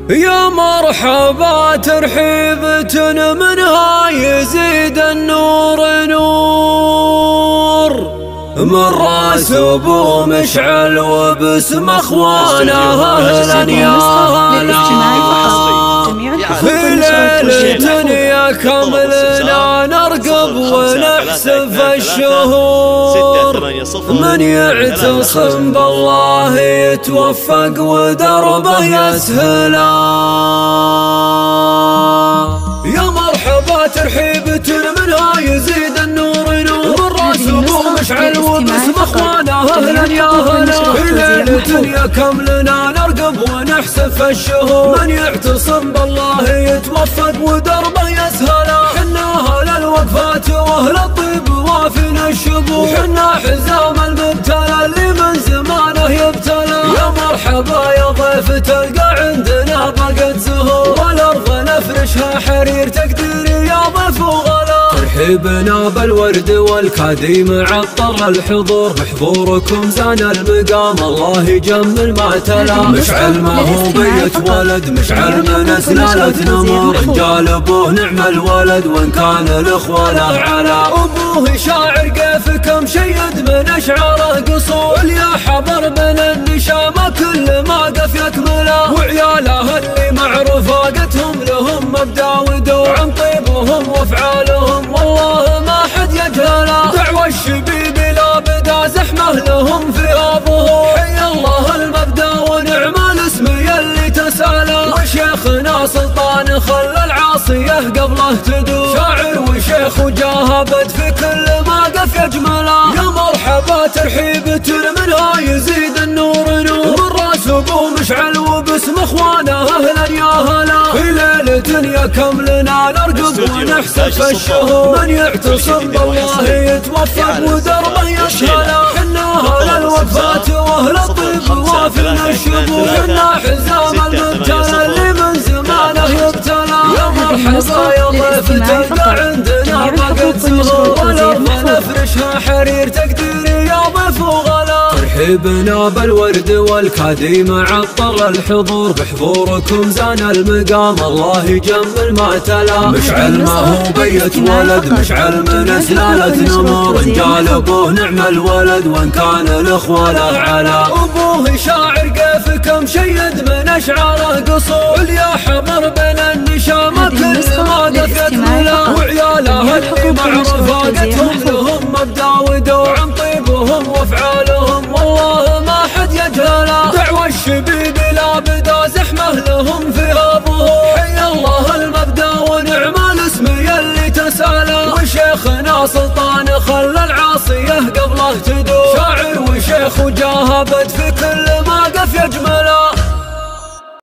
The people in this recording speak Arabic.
يا مرحبا ترحيبة منها يزيد النور نور، من راس ابو مشعل وباسم اخوانه اهلا يا هلا. في ليلة يا كملنا نرقب ونحسب الشهور، من يعتصم بالله يتوفق ودربه يسهلا. يا مرحبا ترحيبة منها يزيد النور نور، من راس ابو مشعل وباسم اخوانه اهلا يا هلا. في ليلة يا كملنا نرقب ونحسب الشهور، من يعتصم بالله يتوفق ودربه يسهلا. حنا اهل الوقفات واهل الطيب وافينا الشبور، حنا حزام المبتلى اللي من زمانه يبتلى. يا مرحبا يا ضيف تلقى عندنا بقت زهور، والارض نفرشها حرير تقديري يا ضيف وغلا. ترحيبنا بالورد والكاديم عطر الحضور، بحضوركم زان المقام الله يجمل ما تلا. مشعل ما هو بيت ولد، مشعل من سلالة نمور، رجال ابوه نعم الولد وان كان الاخوة له علا. ابوه شاعر كيفكم شيد من اشعاره قصول، يا حضر من النشامة كل ما قف يكمله. وعياله اللي معرفاقتهم لهم مبدا ودور، عن طيبهم وافعالهم والله ما حد يجهله. دعوى الشبيب لا بدا زحمه لهم في ابوه، حي الله المبدا ونعم الاسم يلي تساله. وشيخنا سلطان خلى العاصيه قبله تدور، شاعر وشيخ وجاهبت في كل ما قف يجمله. يا مرحبا ترحيبة منها يزيد النور نور، من راس ابو مشعل وباسم اخوانه اهلا يا هلا. في ليلة يا كملنا نرقب ونحسب الشهور، من يعتصم بالله يتوفق ودربه يسهلا. حنا اهل الوقفات واهل الطيب وافينا الشبور، حنا حزام المبتلى اللي من زمانه يبتلى. يا مرحبا يا ضيف تلقى عندنا بقت زهور، والارض نفرشها حرير تقديري يا ضيف وغلا. ترحيبنا بالورد والكاديم عطر الحضور، بحضوركم زان المقام الله يجمل ما تلا. مشعل ما هو بيت ولد، مشعل من سلالة نمور، رجال ابوه نعم الولد وان كان الاخوة له علا. ابوه شاعر كيفكم شيد من اشعاره قصول، يا حضر بين النشامة كل ما قف يكمله. وعياله اللي معرفاقتهم لهم مبدا ودور، عن طيبهم وافعالهم والله ما حد يجهله. دعوى الشبيب لا بدا زحمه لهم في ابوه، حي الله المبدا ونعم الاسم يلي تساله. وشيخنا سلطان خلى العاصيه قبله تدور، شاعر وشيخ وجاهبت في كل ما قف يجمل.